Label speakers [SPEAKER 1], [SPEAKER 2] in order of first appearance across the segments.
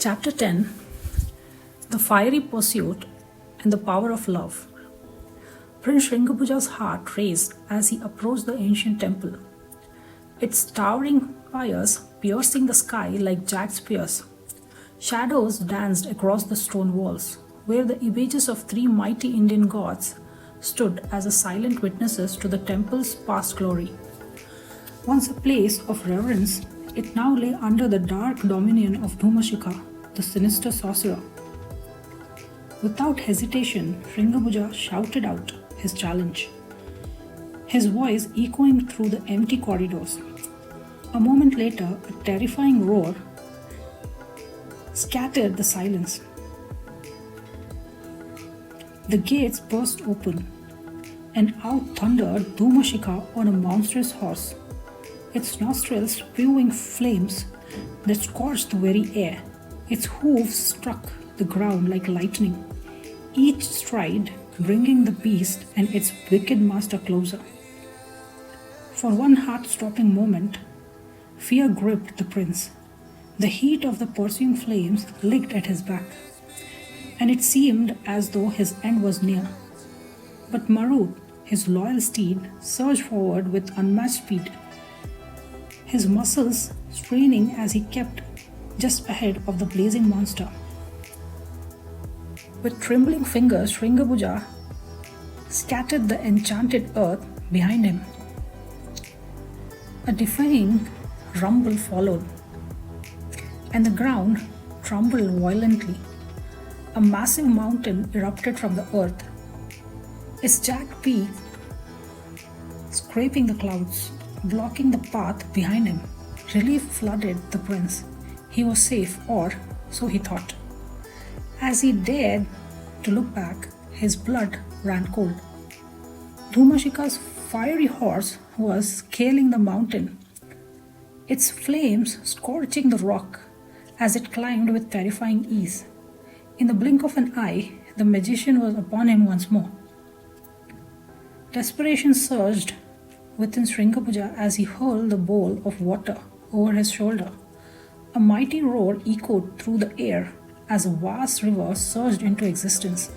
[SPEAKER 1] Chapter 10 The Fiery Pursuit and the Power of Love. Prince Sringa-Bhuja's heart raced as he approached the ancient temple, its towering spires piercing the sky like jagged spears. Shadows danced across the stone walls, where the images of three mighty Indian gods stood as silent witnesses to the temple's past glory. Once a place of reverence, it now lay under the dark dominion of Dhuma-Sikha, the sinister sorcerer. Without hesitation, Sringa-Bhuja shouted out his challenge, his voice echoing through the empty corridors. A moment later, a terrifying roar scattered the silence. The gates burst open, and out thundered Dhuma-Sikha on a monstrous horse, its nostrils spewing flames that scorched the very air. Its hooves struck the ground like lightning, each stride bringing the beast and its wicked master closer. For one heart-stopping moment, fear gripped the prince. The heat of the pursuing flames licked at his back, and it seemed as though his end was near. But Marut, his loyal steed, surged forward with unmatched speed, his muscles straining as he kept just ahead of the blazing monster. With trembling fingers, Sringa-Bhuja scattered the enchanted earth behind him. A deafening rumble followed, and the ground trembled violently. A massive mountain erupted from the earth, its jagged peak scraping the clouds, blocking the path behind him. Relief flooded the prince. He was safe, or so he thought. As he dared to look back, his blood ran cold. Dhuma-Sikha's fiery horse was scaling the mountain, its flames scorching the rock as it climbed with terrifying ease. In the blink of an eye, the magician was upon him once more. Desperation surged within Sringa-Bhuja as he hurled the bowl of water over his shoulder. A mighty roar echoed through the air as a vast river surged into existence,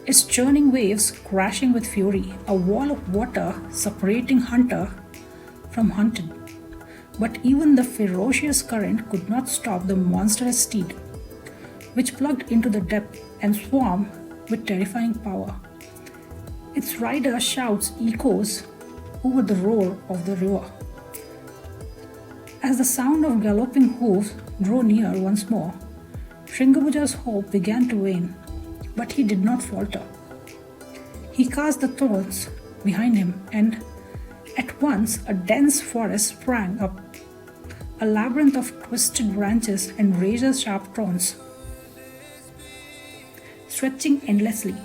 [SPEAKER 1] its churning waves crashing with fury, a wall of water separating hunter from hunted. But even the ferocious current could not stop the monstrous steed, which plunged into the depth and swarmed with terrifying power. Its rider shouts echoes over the roar of the river. As the sound of galloping hooves drew near once more, Sringa-Bhuja's hope began to wane, but he did not falter. He cast the thorns behind him, and at once a dense forest sprang up, a labyrinth of twisted branches and razor-sharp thorns, stretching endlessly.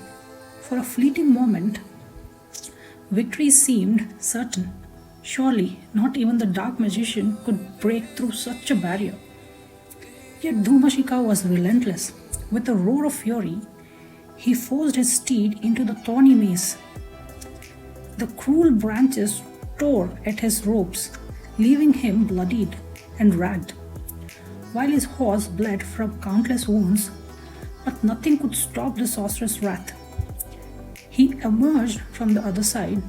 [SPEAKER 1] For a fleeting moment, victory seemed certain. Surely, not even the dark magician could break through such a barrier. Yet Dhuma-Sikha was relentless. With a roar of fury, he forced his steed into the thorny maze. The cruel branches tore at his ropes, leaving him bloodied and ragged, while his horse bled from countless wounds. But nothing could stop the sorcerer's wrath. He emerged from the other side,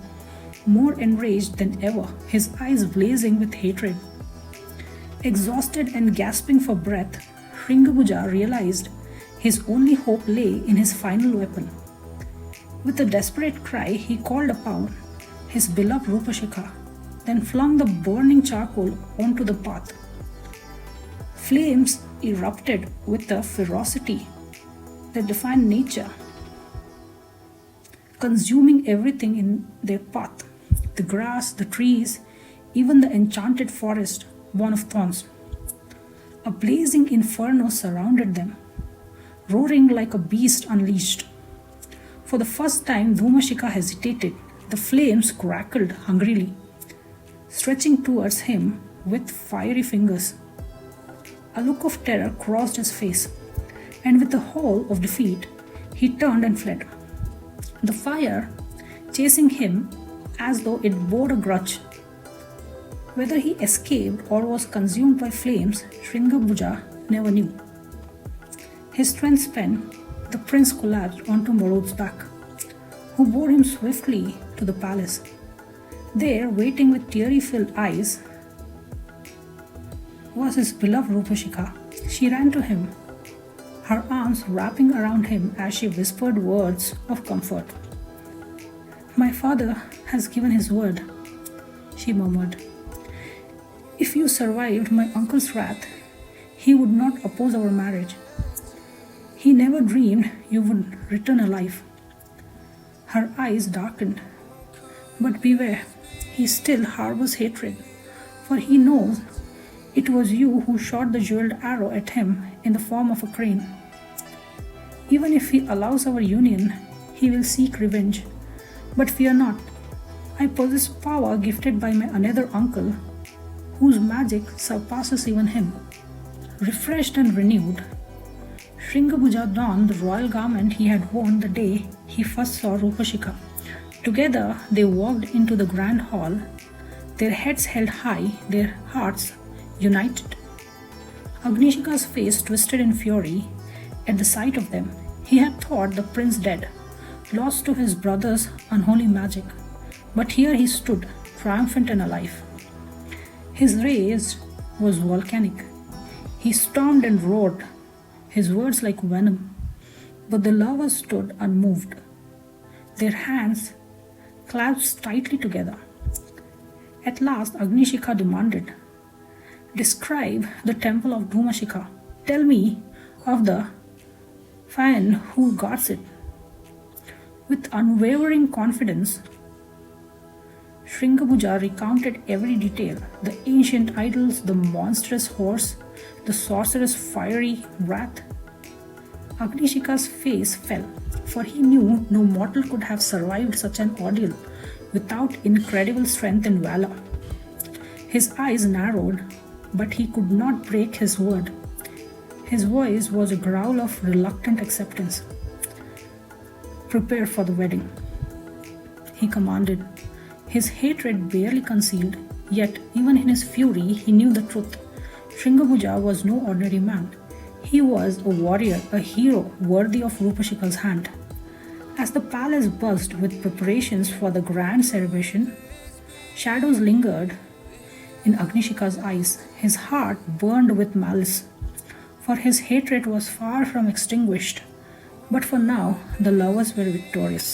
[SPEAKER 1] more enraged than ever, his eyes blazing with hatred. Exhausted and gasping for breath, Sringa-Bhuja realized his only hope lay in his final weapon. With a desperate cry, he called upon his beloved Dhuma-Sikha, then flung the burning charcoal onto the path. Flames erupted with a ferocity that defied nature, consuming everything in their path, the grass, the trees, even the enchanted forest born of thorns. A blazing inferno surrounded them, roaring like a beast unleashed. For the first time, Dhuma-Sikha hesitated. The flames crackled hungrily, stretching towards him with fiery fingers. A look of terror crossed his face, and with the howl of defeat, he turned and fled. The fire chasing him as though it bore a grudge. Whether he escaped or was consumed by flames, Sringa-Bhuja never knew. His strength spent, the prince collapsed onto Morod's back, who bore him swiftly to the palace. There, waiting with teary-filled eyes, was his beloved Dhuma-Sikha. She ran to him, her arms wrapping around him as she whispered words of comfort. "My father has given his word," she murmured. "If you survived my uncle's wrath, he would not oppose our marriage. He never dreamed you would return alive." Her eyes darkened. "But beware, he still harbors hatred, for he knows it was you who shot the jeweled arrow at him in the form of a crane. Even if he allows our union, he will seek revenge. But fear not, I possess power gifted by my another uncle, whose magic surpasses even him." Refreshed and renewed, Sringa-Bhuja donned the royal garment he had worn the day he first saw Dhuma-Sikha. Together they walked into the grand hall, their heads held high, their hearts united. Agni-Sikha's face twisted in fury at the sight of them. He had thought the prince dead, lost to his brother's unholy magic. But here he stood, triumphant and alive. His rage was volcanic. He stormed and roared, his words like venom. But the lovers stood unmoved, their hands clasped tightly together. At last Agni-Sikha demanded, "Describe the temple of Dhuma-Sikha. Tell me of the fan who guards it." With unwavering confidence, Sringa-Bhuja recounted every detail: the ancient idols, the monstrous horse, the sorcerer's fiery wrath. Agni-Sikha's face fell, for he knew no mortal could have survived such an ordeal without incredible strength and valor. His eyes narrowed, but he could not break his word. His voice was a growl of reluctant acceptance. "Prepare for the wedding," he commanded, his hatred barely concealed. Yet, even in his fury, he knew the truth. Sringa-Bhuja was no ordinary man. He was a warrior, a hero worthy of Dhuma-Sikha's hand. As the palace buzzed with preparations for the grand celebration, shadows lingered in Agni-Sikha's eyes. His heart burned with malice, for his hatred was far from extinguished. But for now, the lovers were victorious.